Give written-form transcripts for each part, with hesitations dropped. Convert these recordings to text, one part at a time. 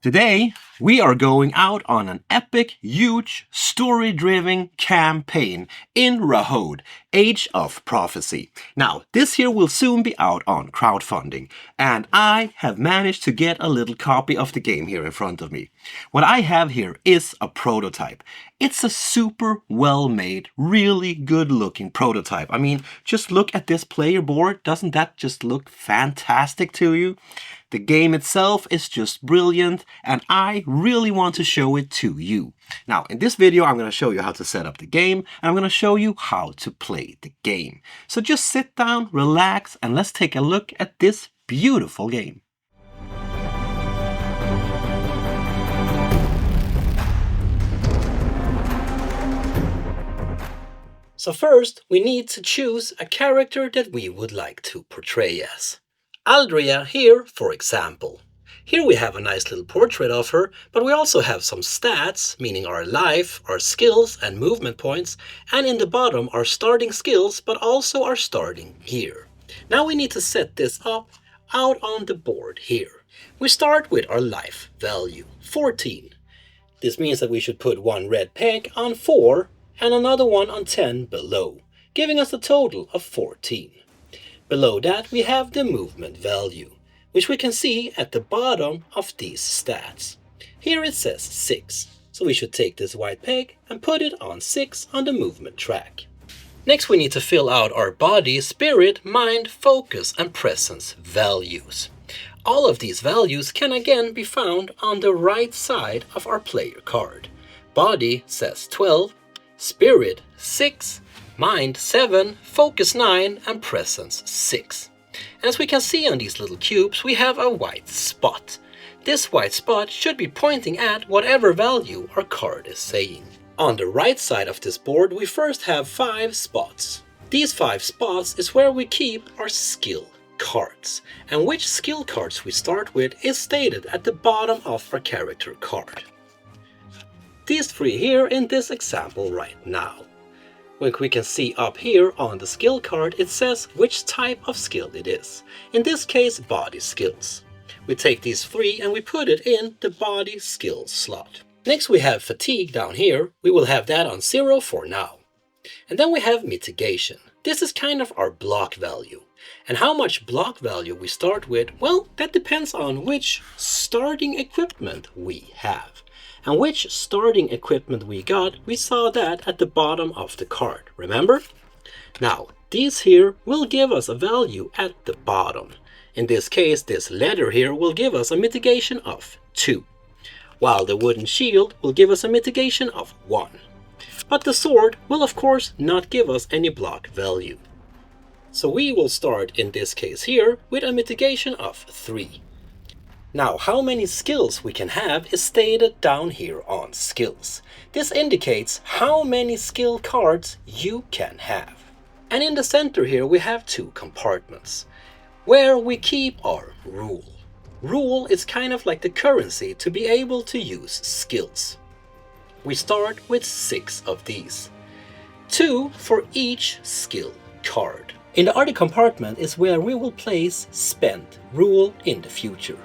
Today, we are going out on an epic, huge, story-driven campaign in Vrahode, Age of Prophecy. Now, this here will soon be out on crowdfunding, and I have managed to get a little copy of the game here in front of me. What I have here is a prototype. It's a super well-made, really good-looking prototype. I mean, just look at this player board. Doesn't that just look fantastic to you? The game itself is just brilliant, and I really want to show it to you. Now, in this video, I'm going to show you how to set up the game, and I'm going to show you how to play the game. So just sit down, relax, and let's take a look at this beautiful game. So first, we need to choose a character that we would like to portray as. Aldria here, for example. Here we have a nice little portrait of her, but we also have some stats, meaning our life, our skills and movement points, and in the bottom our starting skills, but also our starting gear. Now we need to set this up out on the board here. We start with our life value, 14. This means that we should put one red peg on 4 and another one on 10 below, giving us a total of 14. Below that we have the movement value, which we can see at the bottom of these stats. Here it says 6, so we should take this white peg and put it on 6 on the movement track. Next we need to fill out our body, spirit, mind, focus and presence values. All of these values can again be found on the right side of our player card. Body says 12, spirit 6, mind 7, focus 9 and presence 6. As we can see on these little cubes, we have a white spot. This white spot should be pointing at whatever value our card is saying. On the right side of this board we first have 5 spots. These 5 spots is where we keep our skill cards, and which skill cards we start with is stated at the bottom of our character card. These 3 here in this example right now. Like we can see up here on the skill card, it says which type of skill it is. In this case, body skills. We take these 3 and we put it in the body skill slot. Next we have fatigue down here. We will have that on 0 for now. And then we have mitigation. This is kind of our block value. And how much block value we start with, well, that depends on which starting equipment we have. And which starting equipment we got, we saw that at the bottom of the card, remember? Now, these here will give us a value at the bottom. In this case, this letter here will give us a mitigation of 2, while the wooden shield will give us a mitigation of 1. But the sword will of course not give us any block value. So we will start in this case here with a mitigation of 3. Now, how many skills we can have is stated down here on skills. This indicates how many skill cards you can have. And in the center here we have 2 compartments, where we keep our rule. Rule is kind of like the currency to be able to use skills. We start with 6 of these, 2 for each skill card. In the other compartment is where we will place spent rule in the future.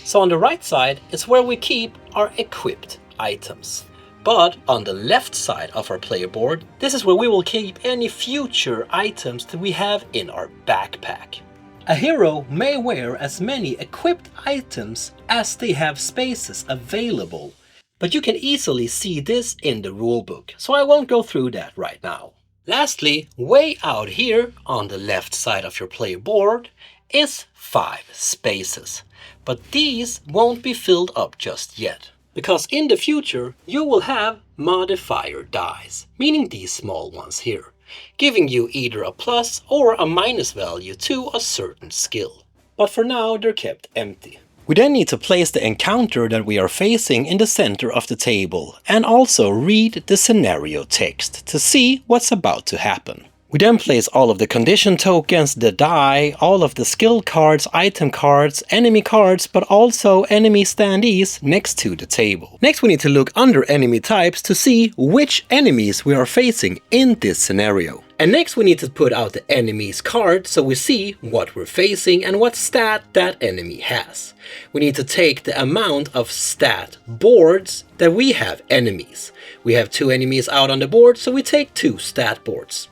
So on the right side is where we keep our equipped items. But on the left side of our player board, this is where we will keep any future items that we have in our backpack. A hero may wear as many equipped items as they have spaces available. But you can easily see this in the rulebook, so I won't go through that right now. Lastly, way out here on the left side of your player board is 5 spaces. But these won't be filled up just yet, because in the future you will have modifier dice, meaning these small ones here, giving you either a plus or a minus value to a certain skill. But for now they're kept empty. We then need to place the encounter that we are facing in the center of the table and also read the scenario text to see what's about to happen. We then place all of the condition tokens, the die, all of the skill cards, item cards, enemy cards, but also enemy standees next to the table. Next we need to look under enemy types to see which enemies we are facing in this scenario. And next we need to put out the enemy's card so we see what we're facing and what stat that enemy has. We need to take the amount of stat boards that we have enemies. We have 2 enemies out on the board, so we take 2 stat boards.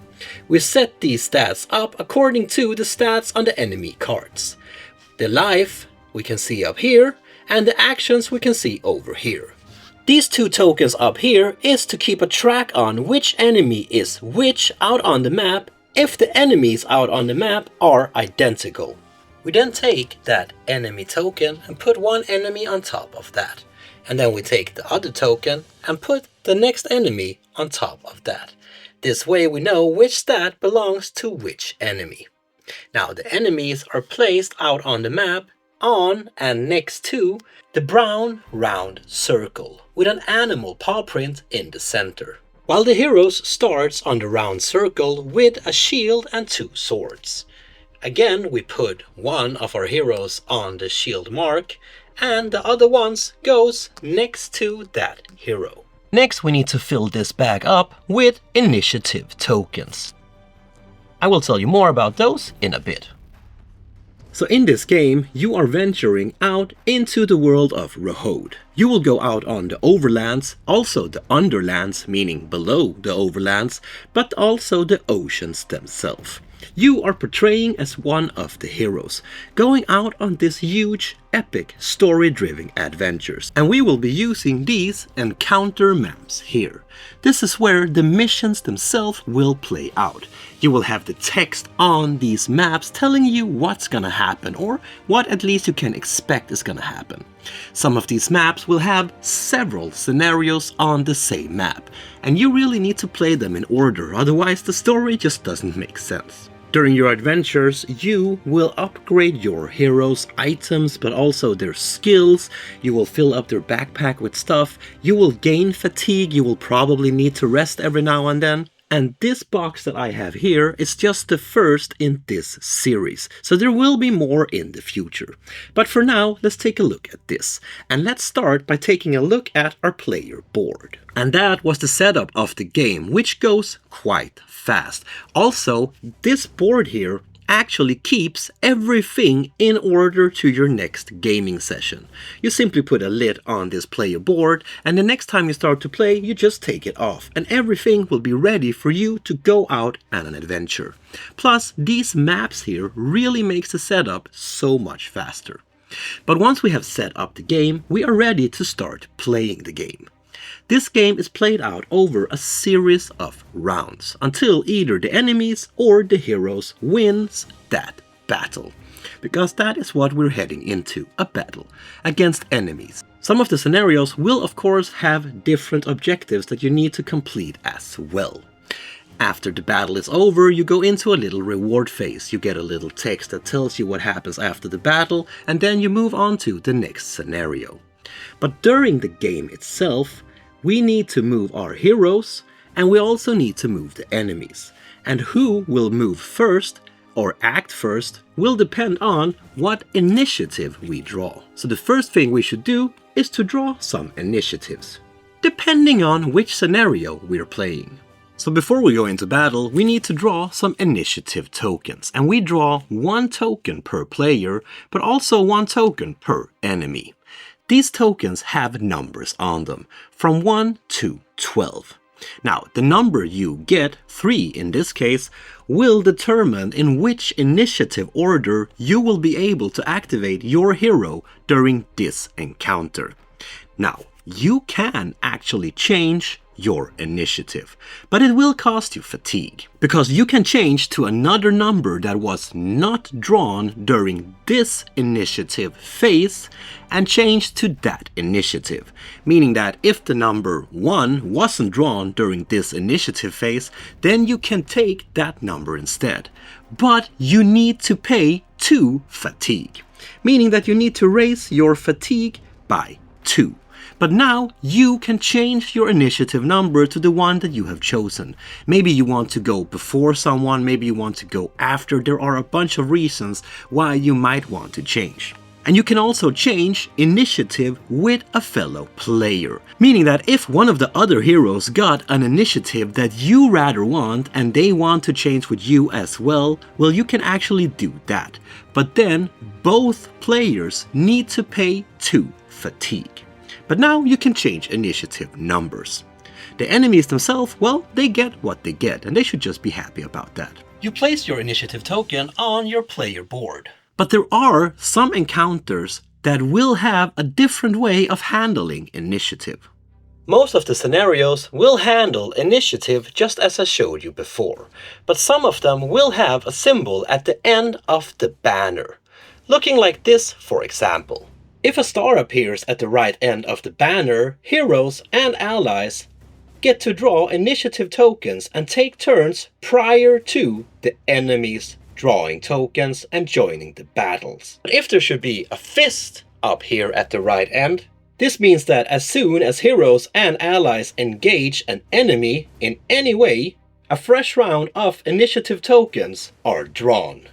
We set these stats up according to the stats on the enemy cards. The life we can see up here, and the actions we can see over here. These 2 tokens up here is to keep a track on which enemy is which out on the map if the enemies out on the map are identical. We then take that enemy token and put one enemy on top of that. And then we take the other token and put the next enemy on top of that. This way we know which stat belongs to which enemy. Now the enemies are placed out on the map on and next to the brown round circle with an animal paw print in the center. While the heroes starts on the round circle with a shield and 2 swords. Again, we put one of our heroes on the shield mark and the other ones goes next to that hero. Next we need to fill this bag up with initiative tokens. I will tell you more about those in a bit. So in this game, you are venturing out into the world of Vrahode. You will go out on the Overlands, also the Underlands, meaning below the Overlands, but also the oceans themselves. You are portraying as one of the heroes, going out on this huge, epic, story-driven adventures. And we will be using these encounter maps here. This is where the missions themselves will play out. You will have the text on these maps telling you what's gonna happen, or what at least you can expect is gonna happen. Some of these maps will have several scenarios on the same map, and you really need to play them in order, otherwise the story just doesn't make sense. During your adventures, you will upgrade your heroes' items, but also their skills. You will fill up their backpack with stuff. You will gain fatigue. You will probably need to rest every now and then. And this box that I have here is just the first in this series, so there will be more in the future. But for now, let's take a look at this. And let's start by taking a look at our player board. And that was the setup of the game, which goes quite fast. Also, this board here actually keeps everything in order to your next gaming session. You simply put a lid on this player board, and the next time you start to play, you just take it off, and everything will be ready for you to go out on an adventure. Plus, these maps here really makes the setup so much faster. But once we have set up the game, we are ready to start playing the game. This game is played out over a series of rounds until either the enemies or the heroes wins that battle. Because that is what we're heading into, a battle against enemies. Some of the scenarios will of course have different objectives that you need to complete as well. After the battle is over, you go into a little reward phase. You get a little text that tells you what happens after the battle, and then you move on to the next scenario. But during the game itself, we need to move our heroes, and we also need to move the enemies. And who will move first or act first will depend on what initiative we draw. So the first thing we should do is to draw some initiatives, depending on which scenario we're playing. So before we go into battle, we need to draw some initiative tokens. And we draw 1 token per player, but also 1 token per enemy. These tokens have numbers on them, from 1 to 12. Now, the number you get, 3 in this case, will determine in which initiative order you will be able to activate your hero during this encounter. Now, you can actually change your initiative, but it will cost you fatigue, because you can change to another number that was not drawn during this initiative phase and change to that initiative, meaning that if the number 1 wasn't drawn during this initiative phase, then you can take that number instead. But you need to pay 2 fatigue, meaning that you need to raise your fatigue by 2. But now you can change your initiative number to the one that you have chosen. Maybe you want to go before someone, maybe you want to go after. There are a bunch of reasons why you might want to change. And you can also change initiative with a fellow player. Meaning that if one of the other heroes got an initiative that you rather want and they want to change with you as well, well, you can actually do that. But then both players need to pay 2 fatigue. But now you can change initiative numbers. The enemies themselves, well, they get what they get, and they should just be happy about that. You place your initiative token on your player board. But there are some encounters that will have a different way of handling initiative. Most of the scenarios will handle initiative just as I showed you before, but some of them will have a symbol at the end of the banner, looking like this, for example. If a star appears at the right end of the banner, heroes and allies get to draw initiative tokens and take turns prior to the enemies drawing tokens and joining the battles. But if there should be a fist up here at the right end, this means that as soon as heroes and allies engage an enemy in any way, a fresh round of initiative tokens are drawn.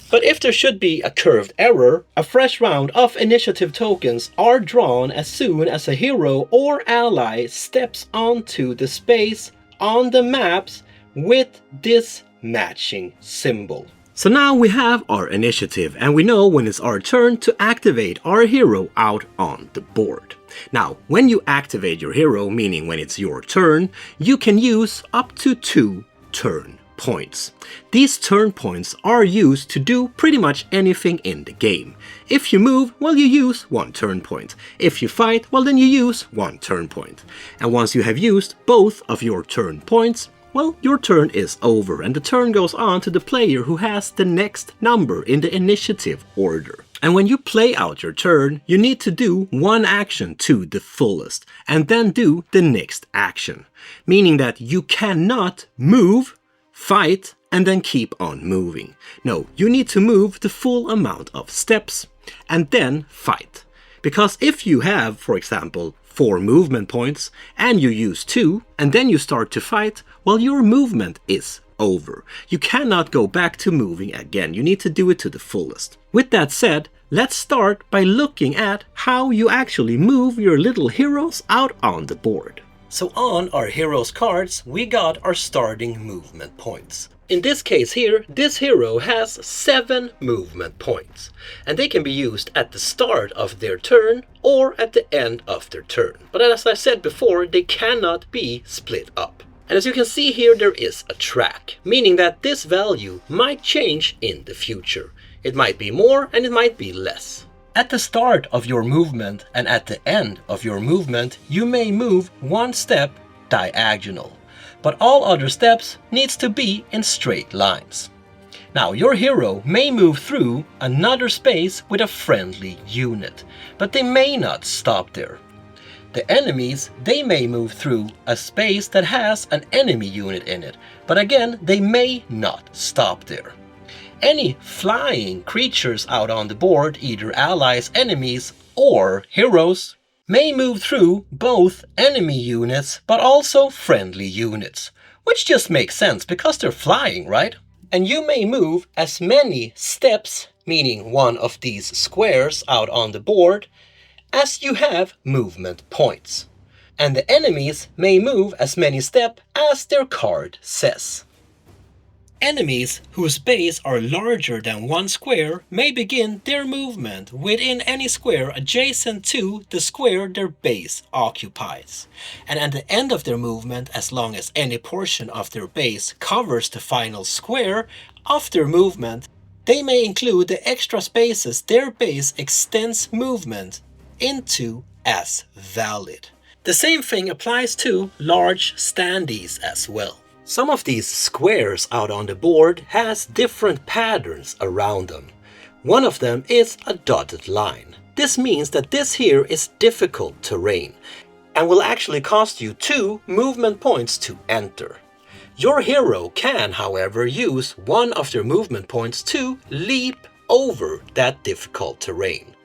But if there should be a curved error, a fresh round of initiative tokens are drawn as soon as a hero or ally steps onto the space on the maps with this matching symbol. So now we have our initiative and we know when it's our turn to activate our hero out on the board. Now, when you activate your hero, meaning when it's your turn, you can use up to 2 turn points. These turn points are used to do pretty much anything in the game. If you move, well, you use 1 turn point. If you fight, well, then you use 1 turn point. And once you have used both of your turn points, well, your turn is over and the turn goes on to the player who has the next number in the initiative order. And when you play out your turn, you need to do 1 action to the fullest and then do the next action. Meaning that you cannot move, fight, and then keep on moving. No, you need to move the full amount of steps and then fight. Because if you have, for example, 4 movement points and you use 2 and then you start to fight, well, your movement is over. You cannot go back to moving again. You need to do it to the fullest. With that said, let's start by looking at how you actually move your little heroes out on the board. So on our heroes cards, we got our starting movement points. In this case here, this hero has 7 movement points, and they can be used at the start of their turn or at the end of their turn. But as I said before, they cannot be split up. And as you can see here, there is a track, meaning that this value might change in the future. It might be more and it might be less. At the start of your movement and at the end of your movement, you may move 1 step diagonal, but all other steps needs to be in straight lines. Now, your hero may move through another space with a friendly unit, but they may not stop there. The enemies, they may move through a space that has an enemy unit in it, but again, they may not stop there. Any flying creatures out on the board, either allies, enemies, or heroes, may move through both enemy units but also friendly units, which just makes sense because they're flying, right? And you may move as many steps, meaning 1 of these squares out on the board, as you have movement points. And the enemies may move as many steps as their card says. Enemies whose base are larger than 1 square may begin their movement within any square adjacent to the square their base occupies. And at the end of their movement, as long as any portion of their base covers the final square of their movement, they may include the extra spaces their base extends movement into as valid. The same thing applies to large standees as well. Some of these squares out on the board has different patterns around them. One of them is a dotted line. This means that this here is difficult terrain and will actually cost you 2 movement points to enter. Your hero can, however, use 1 of their movement points to leap over that difficult terrain.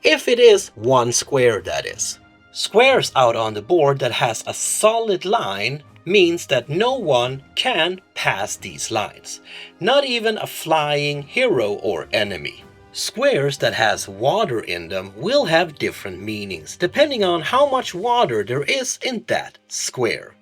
If it is 1 square, that is. Squares out on the board that has a solid line means that no one can pass these lines, not even a flying hero or enemy. Squares that has water in them will have different meanings depending on how much water there is in that square.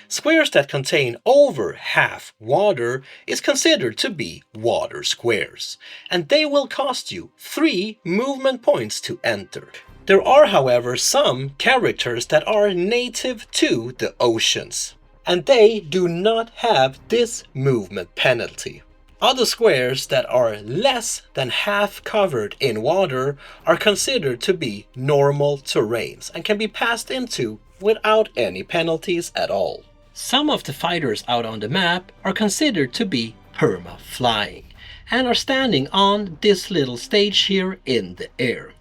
Squares that contain over half water is considered to be water squares, and they will cost you 3 movement points to enter. There are, however, some characters that are native to the oceans, and they do not have this movement penalty. Other squares that are less than half covered in water are considered to be normal terrains and can be passed into without any penalties at all. Some of the fighters out on the map are considered to be perma-flying and are standing on this little stage here in the air.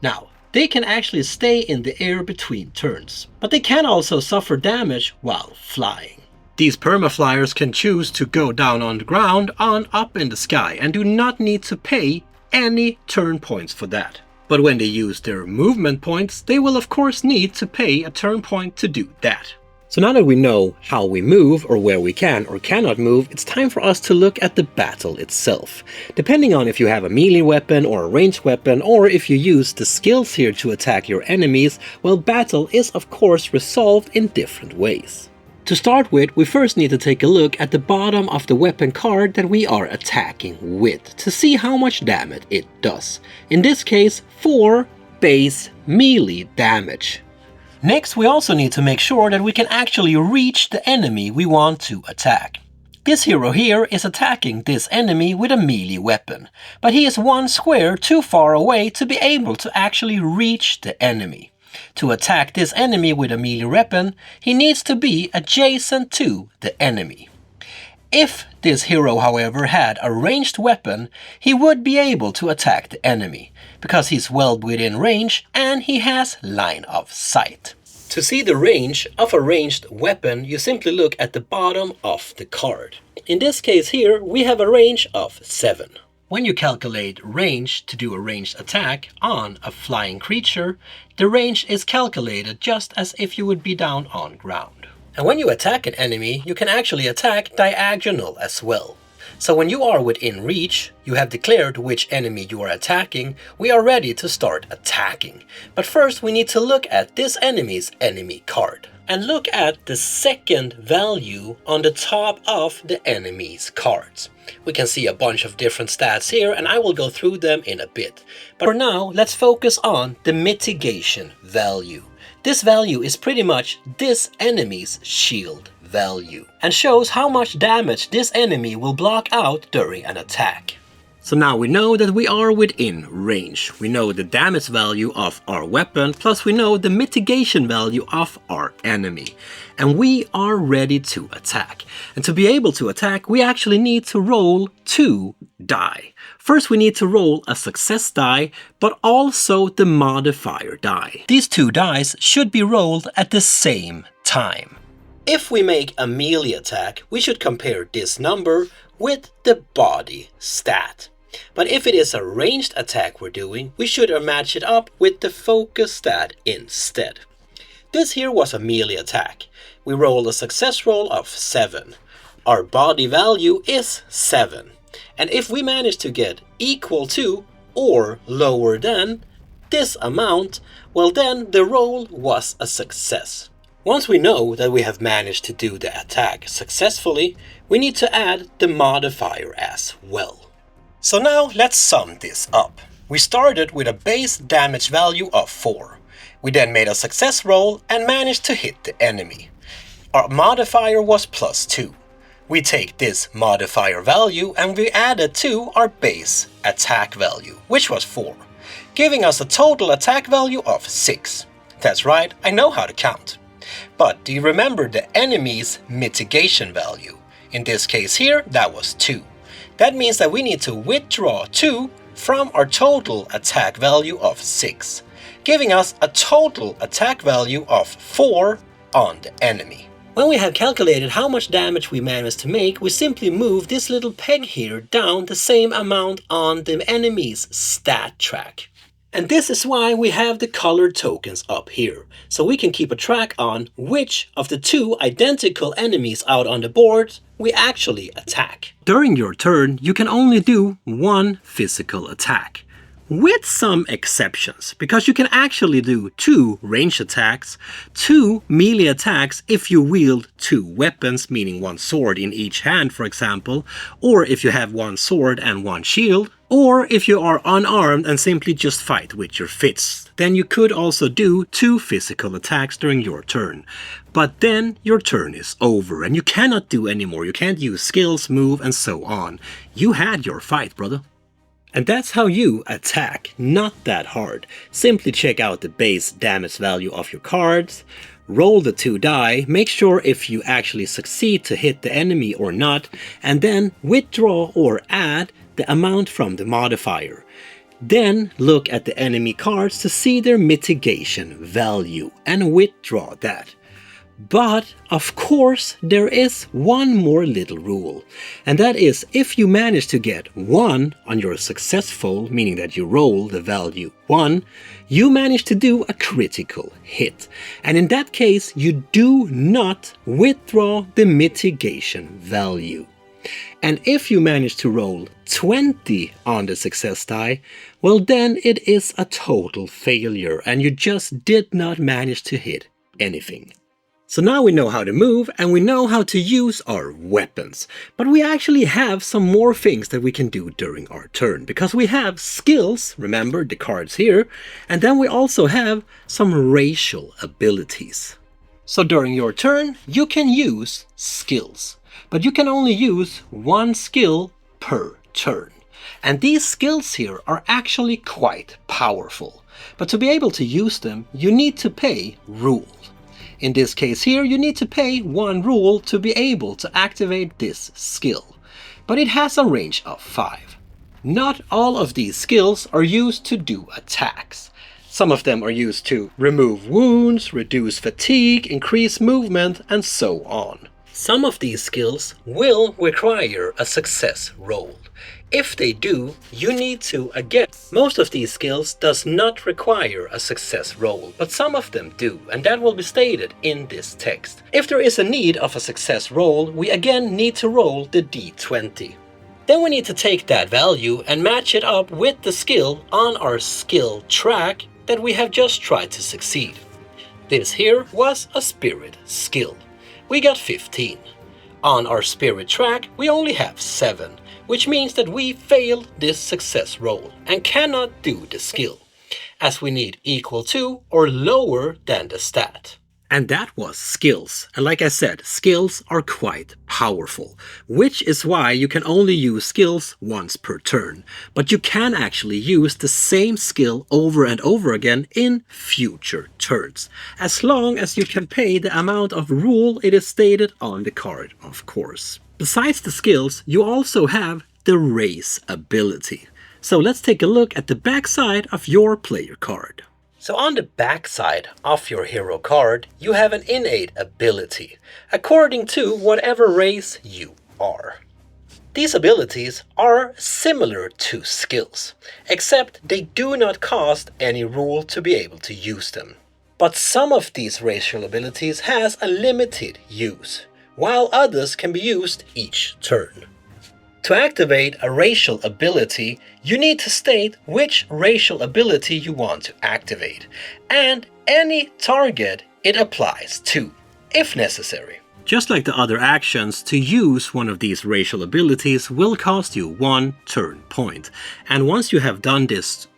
Now, they can actually stay in the air between turns, but they can also suffer damage while flying. These perma-flyers can choose to go down on the ground on up in the sky and do not need to pay any turn points for that. But when they use their movement points, they will of course need to pay a turn point to do that. So now that we know how we move or where we can or cannot move, it's time for us to look at the battle itself. Depending on if you have a melee weapon or a ranged weapon, or if you use the skills here to attack your enemies, well, battle is of course resolved in different ways. To start with, we first need to take a look at the bottom of the weapon card that we are attacking with to see how much damage it does. In this case, 4 base melee damage. Next, we also need to make sure that we can actually reach the enemy we want to attack. This hero here is attacking this enemy with a melee weapon, but he is 1 square too far away to be able to actually reach the enemy. To attack this enemy with a melee weapon, he needs to be adjacent to the enemy. If this hero, however, had a ranged weapon, he would be able to attack the enemy, because he's well within range and he has line of sight. To see the range of a ranged weapon, you simply look at the bottom of the card. In this case here, we have a range of 7. When you calculate range to do a ranged attack on a flying creature, the range is calculated just as if you would be down on ground. And when you attack an enemy, you can actually attack diagonal as well. So when you are within reach, you have declared which enemy you are attacking, we are ready to start attacking. But first we need to look at this enemy's enemy card. And look at the second value on the top of the enemy's cards. We can see a bunch of different stats here and I will go through them in a bit. But for now, let's focus on the mitigation value. This value is pretty much this enemy's shield value and shows how much damage this enemy will block out during an attack. So now we know that we are within range. We know the damage value of our weapon, plus we know the mitigation value of our enemy. And we are ready to attack. And to be able to attack, we actually need to roll 2 die. First we need to roll a success die, but also the modifier die. These 2 dice should be rolled at the same time. If we make a melee attack, we should compare this number with the body stat. But if it is a ranged attack we're doing, we should match it up with the focus stat instead. This here was a melee attack. We rolled a success roll of 7. Our body value is 7. And if we manage to get equal to or lower than this amount, well then the roll was a success. Once we know that we have managed to do the attack successfully, we need to add the modifier as well. So now let's sum this up. We started with a base damage value of 4. We then made a success roll and managed to hit the enemy. Our modifier was +2. We take this modifier value and we add it to our base attack value, which was 4, giving us a total attack value of 6. That's right, I know how to count. But do you remember the enemy's mitigation value? In this case here, that was 2. That means that we need to withdraw 2 from our total attack value of 6, giving us a total attack value of 4 on the enemy. When we have calculated how much damage we managed to make, we simply move this little peg here down the same amount on the enemy's stat track. And this is why we have the colored tokens up here, so we can keep a track on which of the two identical enemies out on the board we actually attack. During your turn, you can only do one physical attack, with some exceptions, because you can actually do 2 range attacks, 2 melee attacks if you wield 2 weapons, meaning 1 sword in each hand, for example, or if you have 1 sword and 1 shield, or if you are unarmed and simply just fight with your fists. Then you could also do 2 physical attacks during your turn. But then your turn is over and you cannot do anymore. You can't use skills, move, and so on. You had your fight, brother. And that's how you attack, not that hard. Simply check out the base damage value of your cards, roll the 2 die, make sure if you actually succeed to hit the enemy or not, and then withdraw or add the amount from the modifier. Then look at the enemy cards to see their mitigation value and withdraw that. But, of course, there is one more little rule, and that is if you manage to get 1 on your successful, meaning that you roll the value 1, you manage to do a critical hit. And in that case, you do not withdraw the mitigation value. And if you manage to roll 20 on the success die, well then it is a total failure and you just did not manage to hit anything. So now we know how to move and we know how to use our weapons. But we actually have some more things that we can do during our turn. Because we have skills, remember the cards here, and then we also have some racial abilities. So during your turn, you can use skills. But you can only use 1 skill per turn. And these skills here are actually quite powerful. But to be able to use them, you need to pay rules. In this case here, you need to pay 1 rule to be able to activate this skill. But it has a range of 5. Not all of these skills are used to do attacks. Some of them are used to remove wounds, reduce fatigue, increase movement, and so on. Some of these skills will require a success roll. If they do, you need to again. Most of these skills does not require a success roll, but some of them do, and that will be stated in this text. If there is a need of a success roll, we again need to roll the d20. Then we need to take that value and match it up with the skill on our skill track that we have just tried to succeed. This here was a spirit skill. We got 15. On our spirit track, we only have 7, which means that we failed this success roll and cannot do the skill, as we need equal to or lower than the stat. And that was skills. And like I said, skills are quite powerful, which is why you can only use skills once per turn. But you can actually use the same skill over and over again in future turns, as long as you can pay the amount of rule it is stated on the card, of course. Besides the skills, you also have the race ability. So let's take a look at the backside of your player card. So on the backside of your hero card, you have an innate ability, according to whatever race you are. These abilities are similar to skills, except they do not cost any rule to be able to use them. But some of these racial abilities has a limited use, while others can be used each turn. To activate a racial ability, you need to state which racial ability you want to activate, and any target it applies to, if necessary. Just like the other actions, to use one of these racial abilities will cost you 1 turn point. And once you have done this,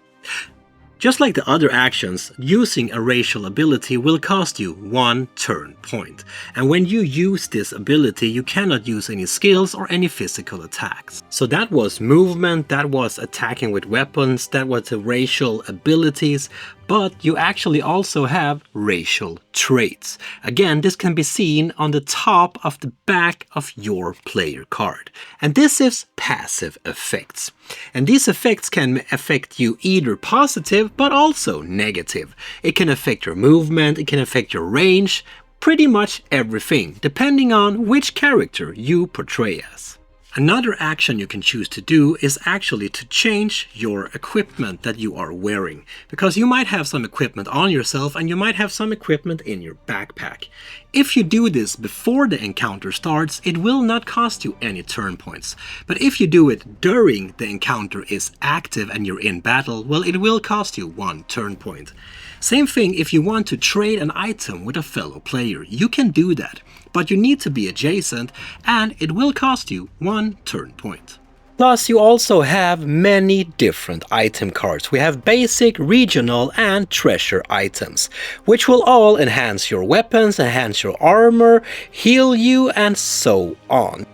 just like the other actions, using a racial ability will cost you 1 turn point. And when you use this ability, you cannot use any skills or any physical attacks. So that was movement, that was attacking with weapons, that was the racial abilities, but you actually also have racial traits. Again, this can be seen on the top of the back of your player card. And this is passive effects. And these effects can affect you either positive but also negative. It can affect your movement, it can affect your range, pretty much everything, depending on which character you portray as. Another action you can choose to do is actually to change your equipment that you are wearing, because you might have some equipment on yourself and you might have some equipment in your backpack. If you do this before the encounter starts, it will not cost you any turn points. But if you do it during the encounter is active and you're in battle, well, it will cost you 1 turn point. Same thing if you want to trade an item with a fellow player, you can do that. But you need to be adjacent and it will cost you 1 turn point. Plus you also have many different item cards. We have basic, regional and treasure items, which will all enhance your weapons, enhance your armor, heal you and so on.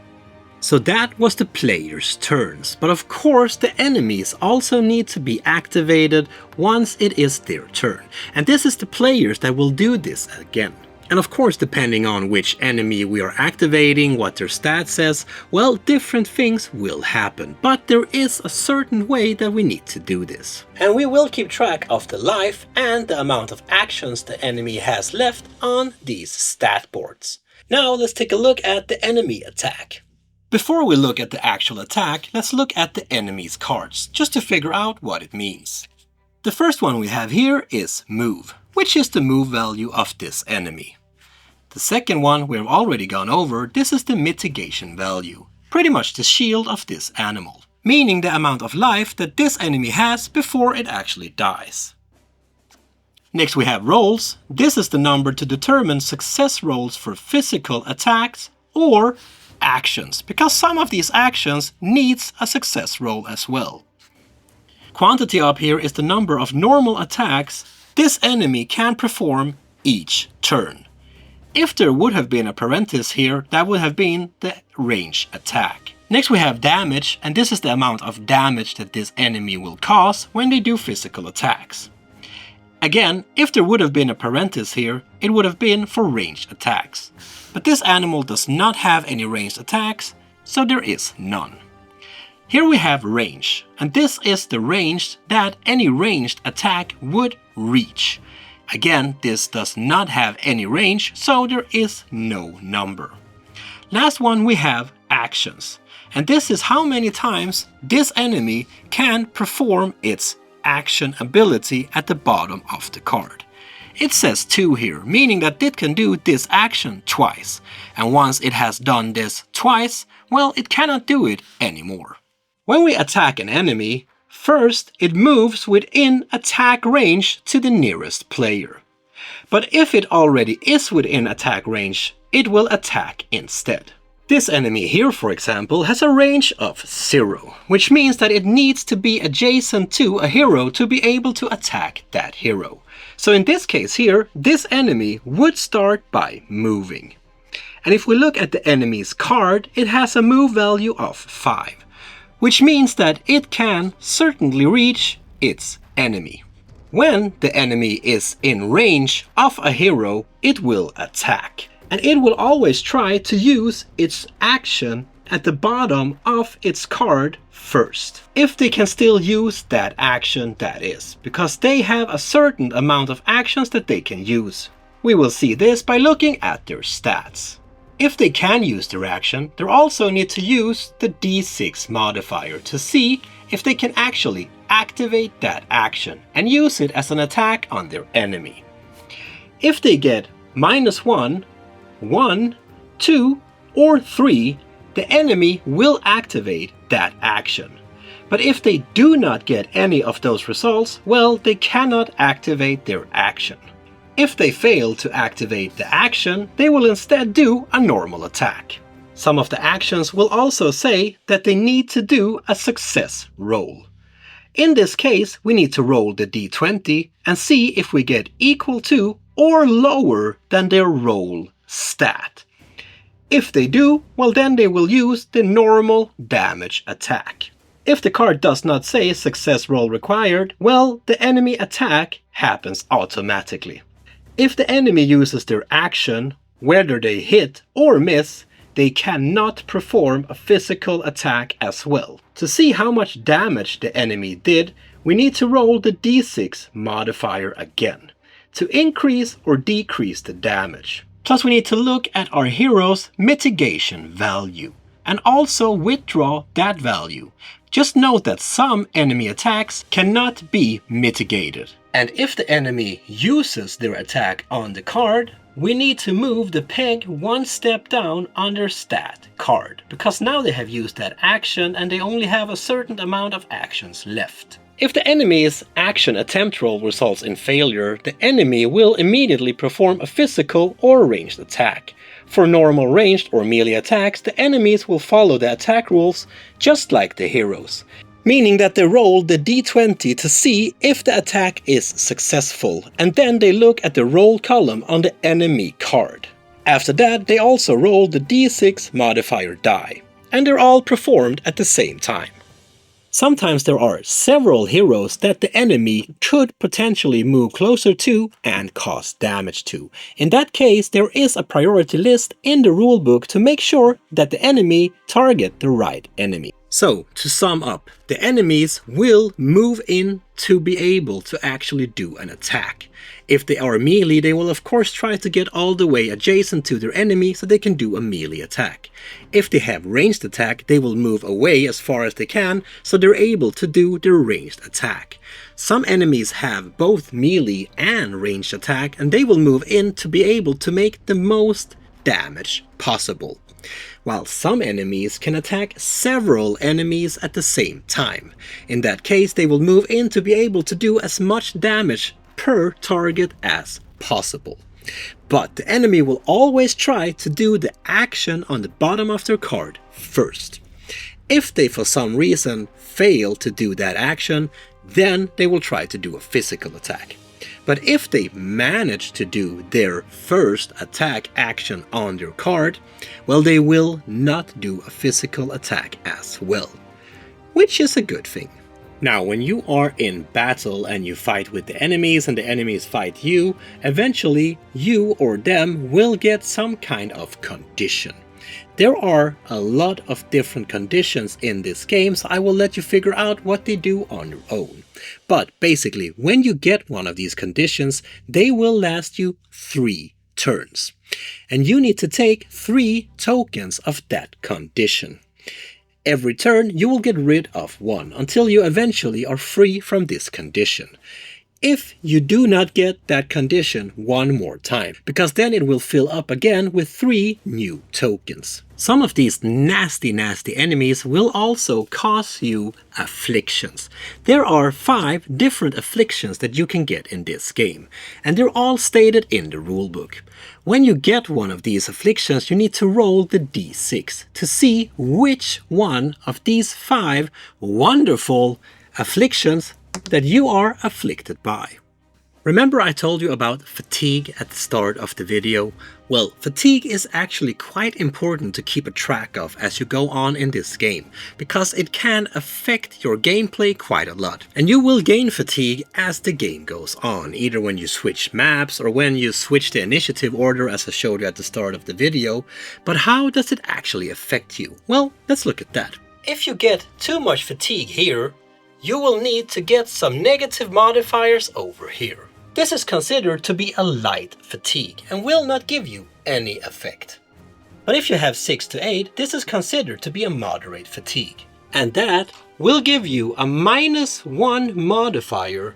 So that was the player's turns, but of course the enemies also need to be activated once it is their turn. And this is the players that will do this again. And of course, depending on which enemy we are activating, what their stat says, well, different things will happen. But there is a certain way that we need to do this. And we will keep track of the life and the amount of actions the enemy has left on these stat boards. Now let's take a look at the enemy attack. Before we look at the actual attack, let's look at the enemy's cards, just to figure out what it means. The first one we have here is move, which is the move value of this enemy. The second one we have already gone over, this is the mitigation value, pretty much the shield of this animal, meaning the amount of life that this enemy has before it actually dies. Next we have rolls. This is the number to determine success rolls for physical attacks or actions, because some of these actions needs a success roll as well. Quantity up here is the number of normal attacks this enemy can perform each turn. If there would have been a parenthesis here, that would have been the range attack. Next we have damage, and this is the amount of damage that this enemy will cause when they do physical attacks. Again, if there would have been a parenthesis here, it would have been for ranged attacks. But this animal does not have any ranged attacks, so there is none. Here we have range, and this is the range that any ranged attack would reach. Again, this does not have any range, so there is no number. Last one we have actions, and this is how many times this enemy can perform its action ability at the bottom of the card. It says 2 here, meaning that it can do this action twice, and once it has done this twice, well, it cannot do it anymore. When we attack an enemy, first, it moves within attack range to the nearest player. But if it already is within attack range, it will attack instead. This enemy here, for example, has a range of 0, which means that it needs to be adjacent to a hero to be able to attack that hero. So in this case here, this enemy would start by moving. And if we look at the enemy's card, it has a move value of 5. Which means that it can certainly reach its enemy. When the enemy is in range of a hero, it will attack. And it will always try to use its action at the bottom of its card first. If they can still use that action, that is, because they have a certain amount of actions that they can use. We will see this by looking at their stats. If they can use their action, they also need to use the D6 modifier to see if they can actually activate that action and use it as an attack on their enemy. If they get -1, 1, 2, or 3, the enemy will activate that action. But if they do not get any of those results, well, they cannot activate their action. If they fail to activate the action, they will instead do a normal attack. Some of the actions will also say that they need to do a success roll. In this case, we need to roll the d20 and see if we get equal to or lower than their roll stat. If they do, well then they will use the normal damage attack. If the card does not say success roll required, well, the enemy attack happens automatically. If the enemy uses their action, whether they hit or miss, they cannot perform a physical attack as well. To see how much damage the enemy did, we need to roll the d6 modifier again, to increase or decrease the damage. Plus we need to look at our hero's mitigation value. and also withdraw that value. Just note that some enemy attacks cannot be mitigated. And if the enemy uses their attack on the card, we need to move the peg one step down on their stat card, because now they have used that action and they only have a certain amount of actions left. If the enemy's action attempt roll results in failure, the enemy will immediately perform a physical or ranged attack. For normal ranged or melee attacks, the enemies will follow the attack rules just like the heroes, meaning that they roll the d20 to see if the attack is successful, and then they look at the roll column on the enemy card. After that, they also roll the d6 modifier die, and they're all performed at the same time. Sometimes there are several heroes that the enemy could potentially move closer to and cause damage to. In that case, there is a priority list in the rulebook to make sure that the enemy target the right enemy. So, to sum up, the enemies will move in to be able to actually do an attack. If they are melee, they will of course try to get all the way adjacent to their enemy so they can do a melee attack. If they have ranged attack, they will move away as far as they can so they're able to do their ranged attack. Some enemies have both melee and ranged attack, and they will move in to be able to make the most damage possible. While some enemies can attack several enemies at the same time. In that case, they will move in to be able to do as much damage per target as possible. But the enemy will always try to do the action on the bottom of their card first. If they for some reason fail to do that action, then they will try to do a physical attack. But if they manage to do their first attack action on their card, well, they will not do a physical attack as well, which is a good thing. Now, when you are in battle and you fight with the enemies and the enemies fight you, eventually you or them will get some kind of condition. There are a lot of different conditions in this game, so I will let you figure out what they do on your own. But basically, when you get one of these conditions, they will last you 3 turns. And you need to take 3 tokens of that condition. Every turn, you will get rid of 1 until you eventually are free from this condition. If you do not get that condition one more time, because then it will fill up again with 3 new tokens. Some of these nasty enemies will also cause you afflictions. There are 5 different afflictions that you can get in this game, and they're all stated in the rulebook. When you get one of these afflictions, you need to roll the d6 to see which one of these 5 wonderful afflictions that you are afflicted by. Remember I told you about fatigue at the start of the video? Well, fatigue is actually quite important to keep a track of as you go on in this game, because it can affect your gameplay quite a lot. And you will gain fatigue as the game goes on, either when you switch maps or when you switch the initiative order as I showed you at the start of the video. But how does it actually affect you? Well, let's look at that. If you get too much fatigue here, you will need to get some negative modifiers over here. This is considered to be a light fatigue and will not give you any effect. But if you have 6 to 8, this is considered to be a moderate fatigue. And that will give you a -1 modifier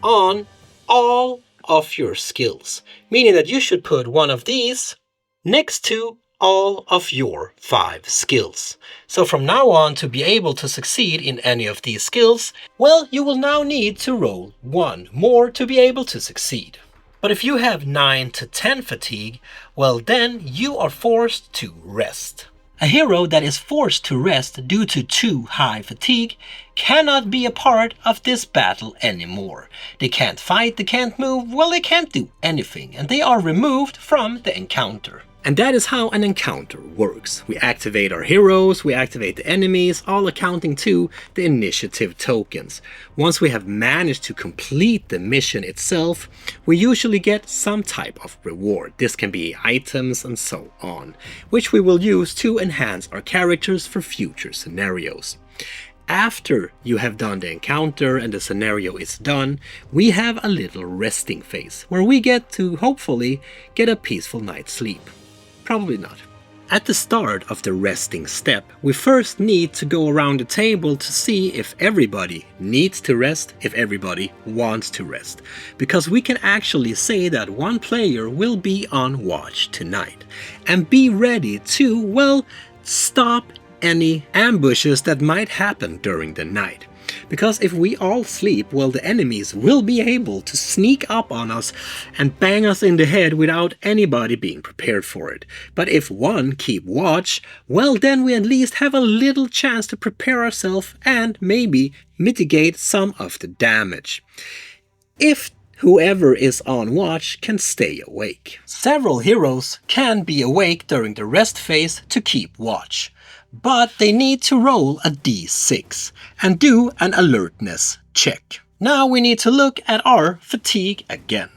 on all of your skills. Meaning that you should put one of these next to all of your 5 skills. So from now on, to be able to succeed in any of these skills, well, you will now need to roll 1 more to be able to succeed. But if you have 9 to 10 fatigue, well then you are forced to rest. A hero that is forced to rest due to too high fatigue cannot be a part of this battle anymore. They can't fight, they can't move, well, they can't do anything, and they are removed from the encounter. And that is how an encounter works. We activate our heroes, we activate the enemies, all accounting to the initiative tokens. Once we have managed to complete the mission itself, we usually get some type of reward. This can be items and so on, which we will use to enhance our characters for future scenarios. After you have done the encounter and the scenario is done, we have a little resting phase, where we get to hopefully get a peaceful night's sleep. Probably not. At the start of the resting step, we first need to go around the table to see if everybody needs to rest, if everybody wants to rest. Because we can actually say that one player will be on watch tonight and be ready to, well, stop any ambushes that might happen during the night. Because if we all sleep, well, the enemies will be able to sneak up on us and bang us in the head without anybody being prepared for it. But if one keep watch, well, then we at least have a little chance to prepare ourselves and maybe mitigate some of the damage. If whoever is on watch can stay awake. Several heroes can be awake during the rest phase to keep watch, but they need to roll a d6 and do an alertness check. Now we need to look at our fatigue again.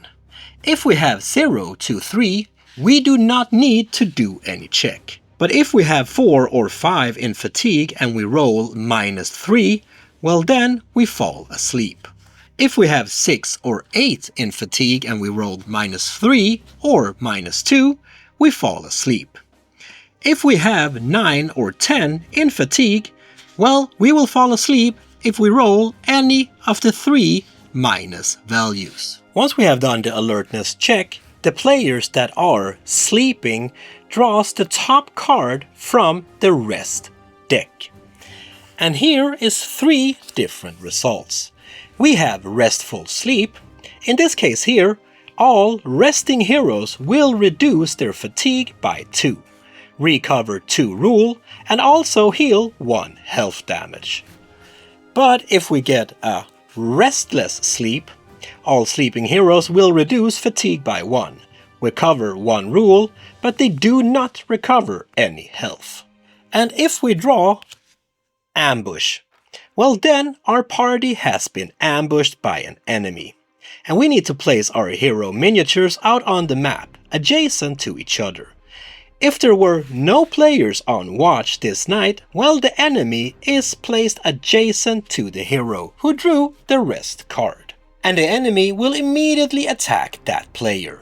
If we have 0 to 3, we do not need to do any check. But if we have 4 or 5 in fatigue and we roll -3, well, then we fall asleep. If we have 6 or 8 in fatigue and we rolled -3 or -2, we fall asleep. If we have 9 or 10 in fatigue, well, we will fall asleep if we roll any of the 3 minus values. Once we have done the alertness check, the players that are sleeping draws the top card from the rest deck. And here is 3 different results. We have restful sleep. In this case here, all resting heroes will reduce their fatigue by 2, recover 2 rule, and also heal 1 health damage. But if we get a restless sleep, all sleeping heroes will reduce fatigue by 1, recover 1 rule, but they do not recover any health. And if we draw ambush, well, then our party has been ambushed by an enemy, and we need to place our hero miniatures out on the map, adjacent to each other. If there were no players on watch this night, well, the enemy is placed adjacent to the hero who drew the rest card, and the enemy will immediately attack that player.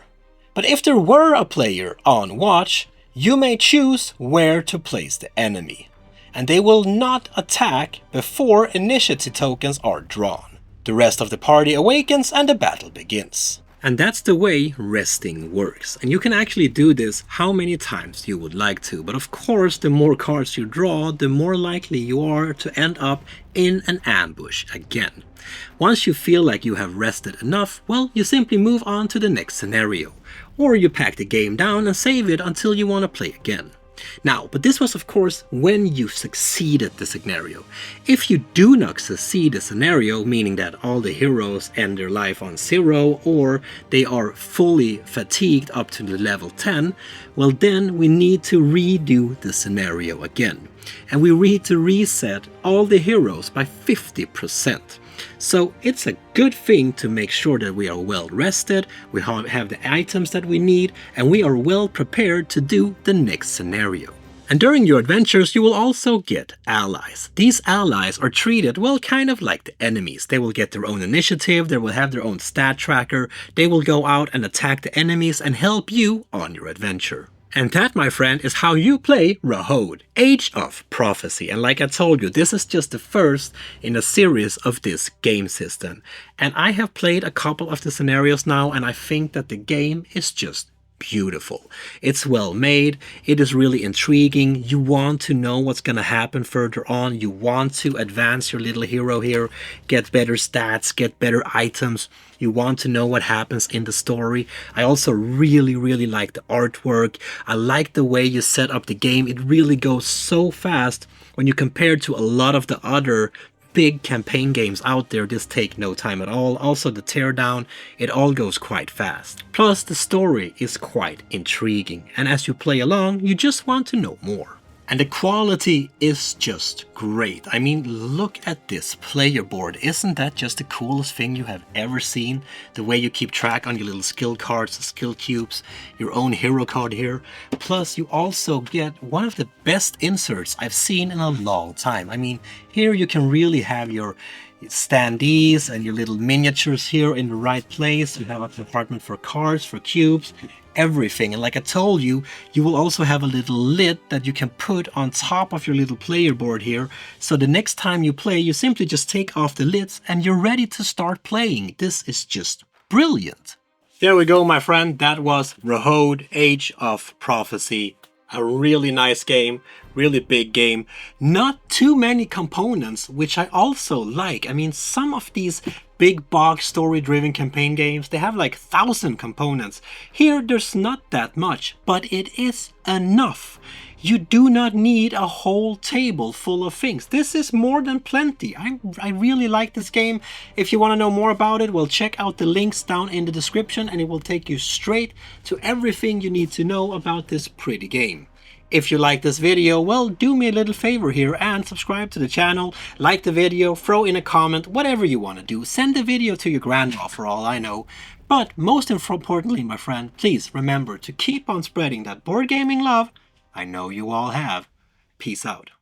But if there were a player on watch, you may choose where to place the enemy, and they will not attack before initiative tokens are drawn. The rest of the party awakens and the battle begins. And that's the way resting works. And you can actually do this how many times you would like to. But of course, the more cards you draw, the more likely you are to end up in an ambush again. Once you feel like you have rested enough, well, you simply move on to the next scenario. Or you pack the game down and save it until you want to play again. Now, but this was of course when you succeeded the scenario. If you do not succeed the scenario, meaning that all the heroes end their life on 0 or they are fully fatigued up to the level 10, well, then we need to redo the scenario again. And we need to reset all the heroes by 50%. So it's a good thing to make sure that we are well rested, we have the items that we need, and we are well prepared to do the next scenario. And during your adventures you will also get allies. These allies are treated, well, kind of like the enemies. They will get their own initiative, they will have their own stat tracker, they will go out and attack the enemies and help you on your adventure. And that, my friend, is how you play Vrahode, Age of Prophecy. And like I told you, this is just the first in a series of this game system. And I have played a couple of the scenarios now, and I think that the game is just beautiful. It's well made, it is really intriguing, you want to know what's gonna happen further on, you want to advance your little hero here, get better stats, get better items, you want to know what happens in the story. I also really like the artwork, I like the way you set up the game, it really goes so fast when you compare to a lot of the other big campaign games out there. This take no time at all. Also the teardown, it all goes quite fast. Plus the story is quite intriguing, and as you play along you just want to know more. And the quality is just great. I mean, look at this player board. Isn't that just the coolest thing you have ever seen? The way you keep track on your little skill cards, the skill cubes, your own hero card here. Plus, you also get one of the best inserts I've seen in a long time. I mean, here you can really have your standees and your little miniatures here in the right place. You have a compartment for cards, for cubes. everything. And like I told you, you will also have a little lid that you can put on top of your little player board here. So the next time you play, you simply just take off the lids and you're ready to start playing. This is just brilliant. There we go, my friend. That was Vrahode Age of Prophecy. A really nice game, really big game. Not too many components, which I also like. I mean, some of these big box story-driven campaign games, they have like 1,000 components. Here, there's not that much, but it is enough. You do not need a whole table full of things. This is more than plenty. I really like this game. If you want to know more about it, well, check out the links down in the description and it will take you straight to everything you need to know about this pretty game. If you like this video, well, do me a little favor here and subscribe to the channel, like the video, throw in a comment, whatever you want to do. Send the video to your grandma for all I know. But most importantly, my friend, please remember to keep on spreading that board gaming love I know you all have. Peace out.